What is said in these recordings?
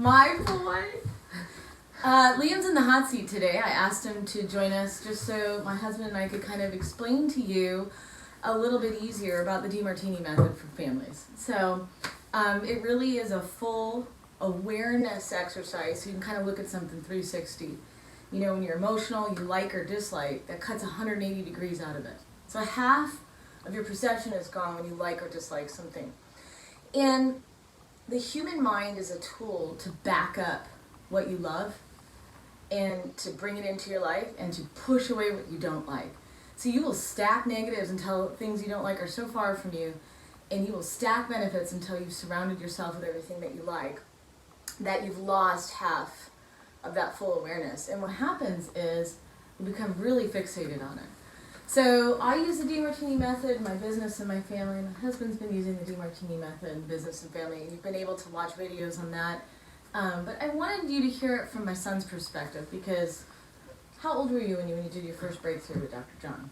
My boy. Liam's in the hot seat today. I asked him to join us just so my husband and I could kind of explain to you a little bit easier about the Demartini Method for families. So it really is a full awareness exercise. So you can kind of look at something 360. You know, when you're emotional, you like or dislike, that cuts 180 degrees out of it. So half of your perception is gone when you like or dislike something. And the human mind is a tool to back up what you love and to bring it into your life and to push away what you don't like. So you will stack negatives until things you don't like are so far from you, and you will stack benefits until you've surrounded yourself with everything that you like, that you've lost half of that full awareness. And what happens is we become really fixated on it. So I use the Demartini Method in my business and my family. My husband's been using the Demartini Method in business and family. You've been able to watch videos on that. But I wanted you to hear it from my son's perspective, because how old were you when you did your first breakthrough with Dr. John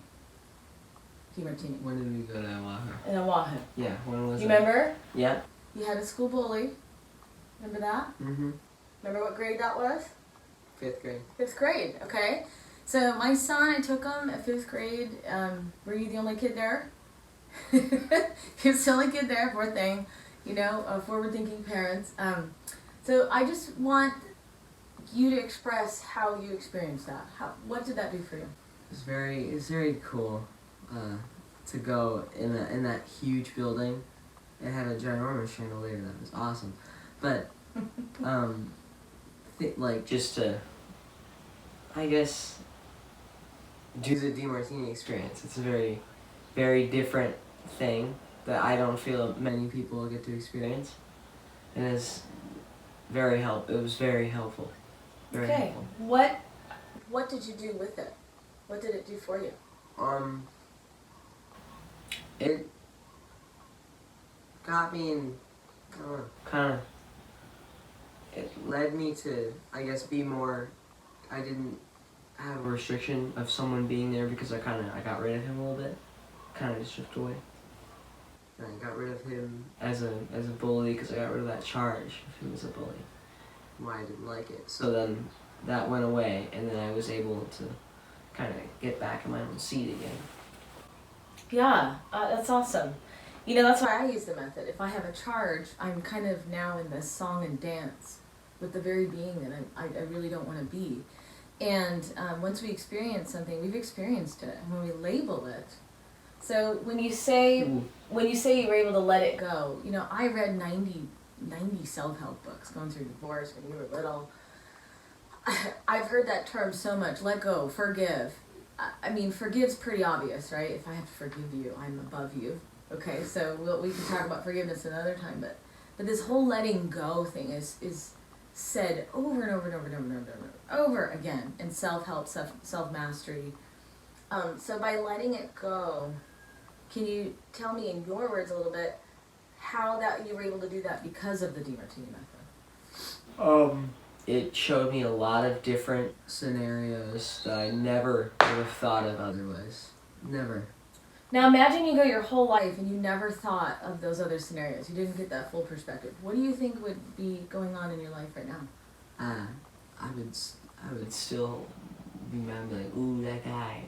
Demartini? When did we go to Oahu? In Oahu. Yeah, when was You that? remember? Yeah. You had a school bully. Remember that? Mm-hmm. Remember what grade that was? 5th grade. 5th grade, okay. So my son, I took him at 5th grade. Were you the only kid there? He was the only kid there, poor thing. You know, forward-thinking parents. So I just want you to express how you experienced that. What did that do for you? It's very cool to go in that huge building. It had a ginormous chandelier. That was awesome. But like just to, I guess, do the Demartini experience. It's a very, very different thing that I don't feel many people get to experience, and it was very helpful. Very helpful. What did you do with it? What did it do for you? It got me in, kind of. It led me to, I guess, be more. I didn't have a restriction of someone being there because I got rid of him a little bit. Kind of just stripped away. And I got rid of him as a bully because I got rid of that charge if he was a bully. Why I didn't like it. So then that went away, and then I was able to kind of get back in my own seat again. Yeah, that's awesome. You know, that's why I use the method. If I have a charge, I'm kind of now in this song and dance with the very being that I really don't want to be. And once we experience something, we've experienced it. And when we label it, so when you say you were able to let it go, you know, I read 90 self-help books going through divorce when you were little. I've heard that term so much. Let go, forgive. I mean, forgive's pretty obvious, right? If I have to forgive you, I'm above you. Okay, so we can talk about forgiveness another time, but this whole letting go thing is said over and over and over and over and over and over again in self-help, self-mastery. So by letting it go, can you tell me in your words a little bit how that you were able to do that because of the Demartini Method? It showed me a lot of different scenarios that I never would have thought of otherwise. Never. Now imagine you go your whole life and you never thought of those other scenarios. You didn't get that full perspective. What do you think would be going on in your life right now? I would still be mad, like, ooh, that guy.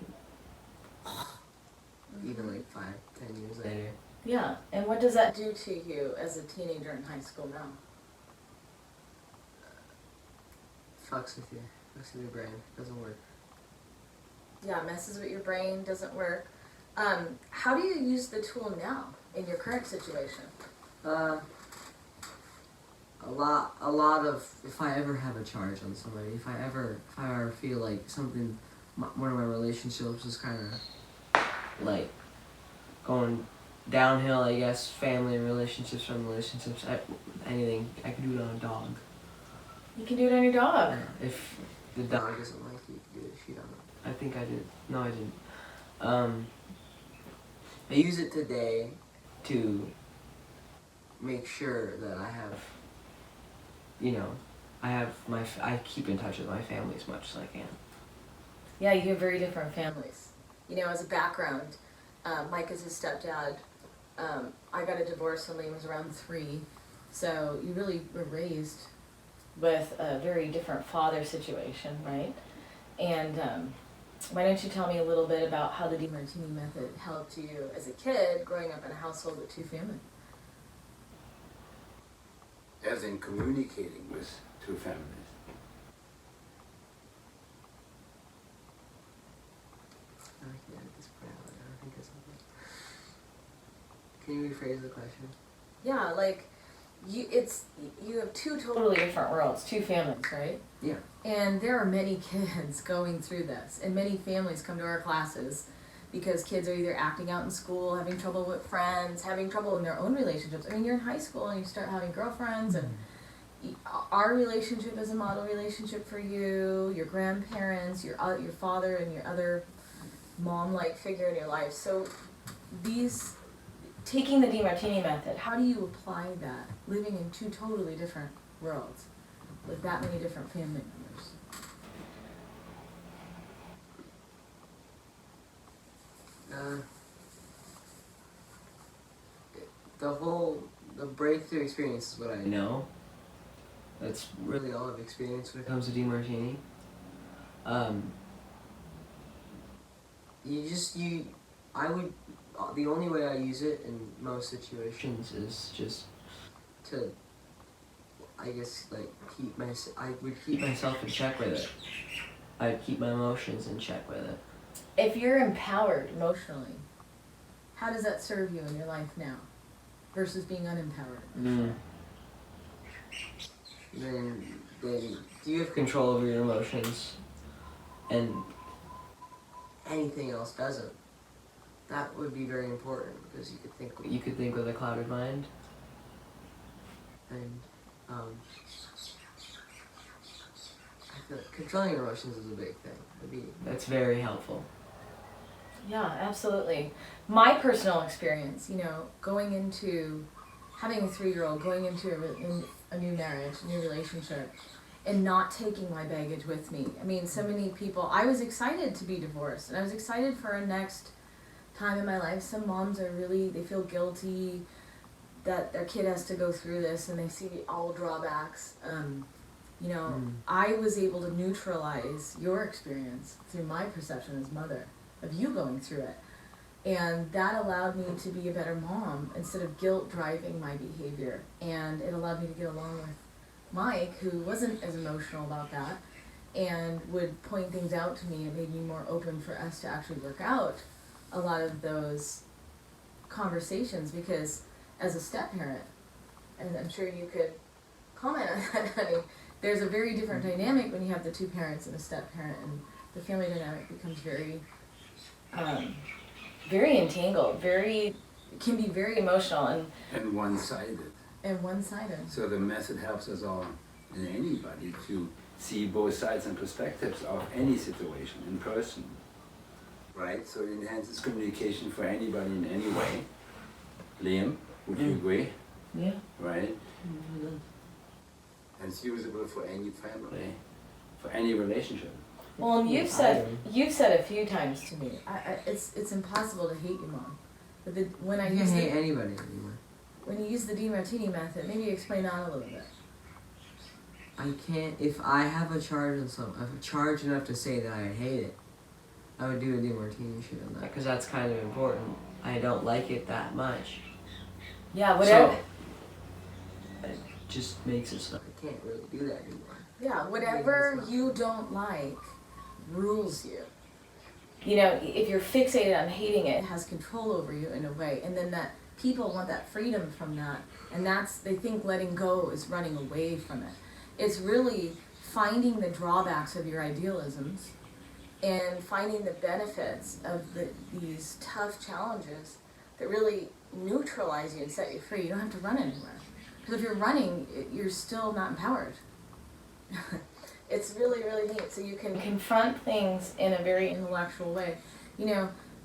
Even like 5-10 years later. Yeah, and what does that do to you as a teenager in high school now? Fucks with you. Fucks with your brain. Doesn't work. Yeah, messes with your brain, doesn't work. How do you use the tool now in your current situation? A lot of, if I ever have a charge on somebody, if I ever feel like something, one of my relationships is kind of like going downhill, I guess, family relationships, friend relationships, anything, I can do it on a dog. You can do it on your dog. Yeah, if the dog doesn't like you, you can do it. She doesn't. I think I did. No, I didn't. I use it today to make sure that I have, you know, I keep in touch with my family as much as I can. Yeah, you have very different families. You know, as a background, Mike is his stepdad. I got a divorce when Liam was around 3, so you really were raised with a very different father situation, right? And why don't you tell me a little bit about how the Demartini Method helped you as a kid growing up in a household with two families? As in communicating with two families. Okay, at this point, I don't think it's something. Can you rephrase the question? Yeah, like you have two totally different worlds, two families, right? Yeah. And there are many kids going through this, and many families come to our classes because kids are either acting out in school, having trouble with friends, having trouble in their own relationships. I mean, you're in high school and you start having girlfriends, and our relationship is a model relationship for you, your grandparents, your father, and your other mom-like figure in your life. So taking the Demartini Method, how do you apply that, living in two totally different worlds with that many different family members? The breakthrough experience is what I know. That's really all I've experienced when it comes to Demartini. The only way I use it in most situations is just to, I guess, like, I would keep myself in check with it. I'd keep my emotions in check with it. If you're empowered emotionally, how does that serve you in your life now versus being unempowered? Then you have control over your emotions, and anything else doesn't. That would be very important, because you could think with a clouded mind, and I feel like controlling your emotions is a big thing. That's very helpful. Yeah, absolutely. My personal experience, going into having a 3-year-old, going into a new marriage, a new relationship, and not taking my baggage with me. I mean, so many people, I was excited to be divorced, and I was excited for a next time in my life. Some moms they feel guilty that their kid has to go through this, and they see all drawbacks. I was able to neutralize your experience through my perception as mother of you going through it. And that allowed me to be a better mom instead of guilt driving my behavior. And it allowed me to get along with Mike, who wasn't as emotional about that, and would point things out to me. It made me more open for us to actually work out a lot of those conversations, because as a step-parent, and I'm sure you could comment on that, honey, there's a very different dynamic when you have the two parents and a step-parent, and the family dynamic becomes very entangled, can be very emotional and one-sided. So the method helps us all, and anybody, to see both sides and perspectives of any situation in person, right? So it enhances communication for anybody in any way. Liam, would you agree? Yeah. Right? Mm-hmm. And it's usable for any family, for any relationship. Well, and you've said a few times to me, it's impossible to hate your mom. But when I can't hate anybody anymore. When you use the Demartini Method, maybe explain that a little bit. I can't. If I have a charge enough to say that I hate it, I would do a Demartini shit on that, because that's kind of important. I don't like it that much. Yeah, whatever. So, it just makes it so I can't really do that anymore. Yeah, whatever you don't like rules you. If you're fixated on hating it, it has control over you in a way, and then that people want that freedom from that, and they think letting go is running away from it. It's really finding the drawbacks of your idealisms and finding the benefits of these tough challenges that really neutralize you and set you free. You don't have to run anywhere. Because if you're running, you're still not empowered. It's really, really neat. So you can confront things in a very intellectual way.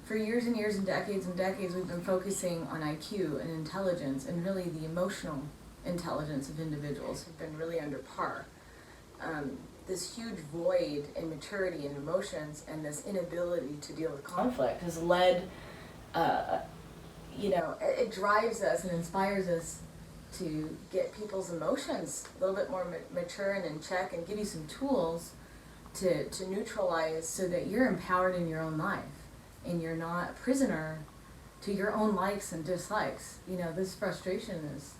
For years and years and decades, we've been focusing on IQ and intelligence, and really the emotional intelligence of individuals have been really under par. This huge void in maturity and emotions, and this inability to deal with conflict has led, it drives us and inspires us to get people's emotions a little bit more mature and in check, and give you some tools to neutralize, so that you're empowered in your own life and you're not a prisoner to your own likes and dislikes. You know, this frustration is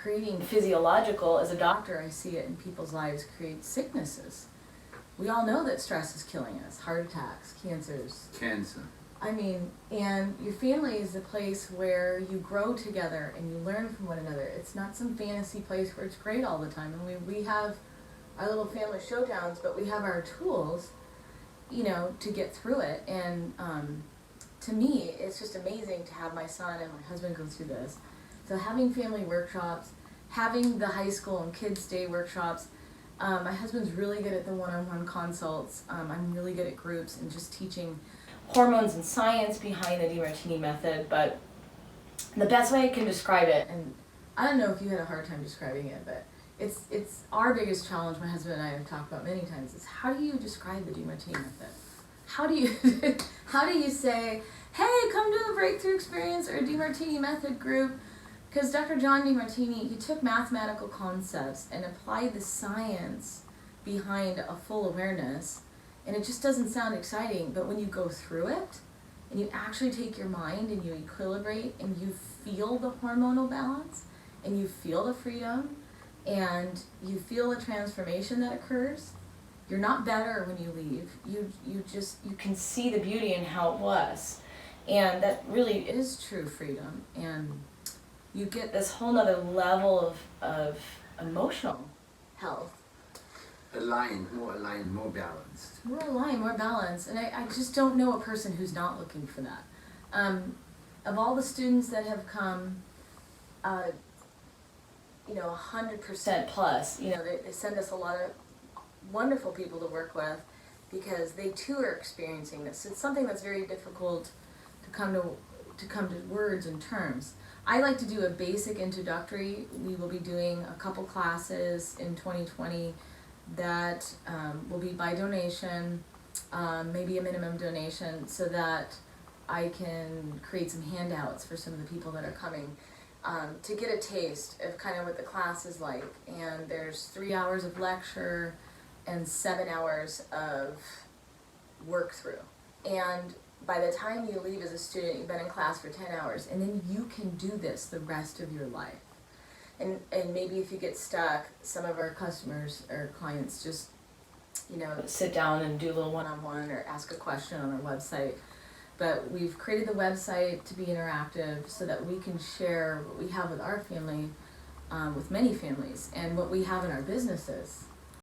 creating physiological, as a doctor I see it in people's lives, creates sicknesses. We all know that stress is killing us, heart attacks, cancers. Cancer. I mean, and your family is the place where you grow together and you learn from one another. It's not some fantasy place where it's great all the time. And we have our little family showdowns, but we have our tools, you know, to get through it. And to me, it's just amazing to have my son and my husband go through this. So having family workshops, having the high school and kids' day workshops. My husband's really good at the one-on-one consults. I'm really good at groups and just teaching hormones and science behind the Demartini Method. But the best way I can describe it, and I don't know if you had a hard time describing it, but it's our biggest challenge, my husband and I have talked about many times, is how do you describe the Demartini Method? How do you say, hey, come to a breakthrough experience or a Demartini Method group? Because Dr. John Demartini, he took mathematical concepts and applied the science behind a full awareness, and it just doesn't sound exciting, but when you go through it, and you actually take your mind and you equilibrate, and you feel the hormonal balance, and you feel the freedom, and you feel the transformation that occurs, you're not better when you leave. You can see the beauty in how it was. And that really is true freedom. And you get this whole nother level of emotional health. Aligned, more balanced. More aligned, more balanced. And I just don't know a person who's not looking for that. Of all the students that have come, 100% plus, they send us a lot of wonderful people to work with, because they too are experiencing this. It's something that's very difficult to come to words and terms. I like to do a basic introductory. We will be doing a couple classes in 2020 that will be by donation, maybe a minimum donation, so that I can create some handouts for some of the people that are coming to get a taste of kind of what the class is like. And there's 3 hours of lecture and 7 hours of work through. And by the time you leave as a student, you've been in class for 10 hours, and then you can do this the rest of your life. And maybe if you get stuck, some of our customers or clients just, sit down and do a little one-on-one or ask a question on our website. But we've created the website to be interactive so that we can share what we have with our family, with many families, and what we have in our businesses.